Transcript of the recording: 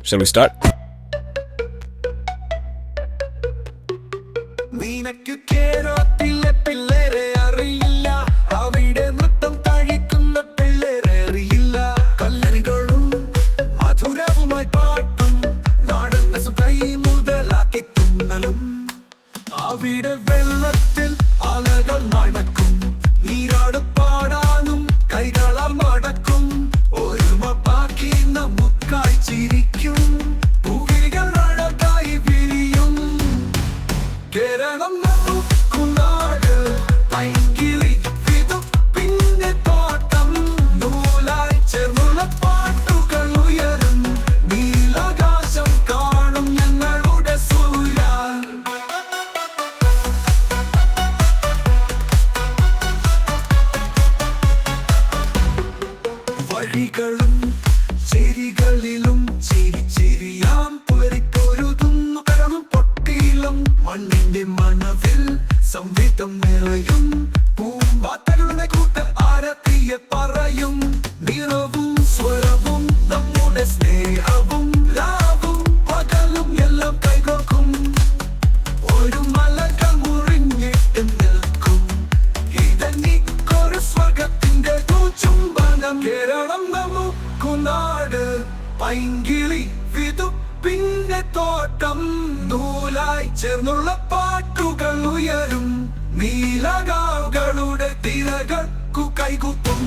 Shall we start? നിനക്ക് കേരളത്തിലെ പിള്ളേരെ അറിയില്ല, അവിടെ നൃത്തം കഴിക്കുന്ന പിള്ളേരെ അറിയില്ല. കല്ലറികളും മധുരവുമായി പാട്ടും നാടൻ കൈ മുതലാക്കി തുന്നലും. അവിടെ വെള്ളത്തിൽ അലകൾ നടക്കും, നീരാട് പാടാനും കൈകളാൽ നടക്കും. ഒരുമ ബാക്കി നമുക്കായി ചിരിക്കും, പൂവികൾ അഴകായി വിരിയും. കേരളം നമുക്കുനാട്, പൈങ്കിളി പിന്നെ തോട്ടം. നൂലായി ചേർന്നുള്ള പാട്ടുകൾ ഉയരും, നീലാകാശം കാണും ഞങ്ങളുടെ സൂര്യൻ. വഴികളും ചെരികളിലും ചിരിച്ചിരിയാം പൊരിപ്പൊരുതുന്നു കരമും പൊട്ടിയിലും. മണ്ണിന്റെ മണവിൽ സംവിധം നിറയും, പൂമ്പാറ്റകളുടെ കൂട്ട് ആരത്തിയെ പറയും. നിറവും സ്വരവും നമ്മുടെ സ്നേഹവും, ലാവും പകലും എല്ലാം കൈകോക്കും. ഒരു മലകൾ മുറിഞ്ഞിട്ട് നിൽക്കും, ഇതെനിക്കൊരു സ്വർഗത്തിന്റെ ചുംബനം. കേരളം നമുക്കുനാട്, പൈങ്കിളി പിന്നെ തോട്ടം. നൂലായി ചേർന്നുള്ള പാട്ടുകൾ ഉയരും, നീലകാവുകളുടെ തിരകൾക്കു കൈകുത്തും.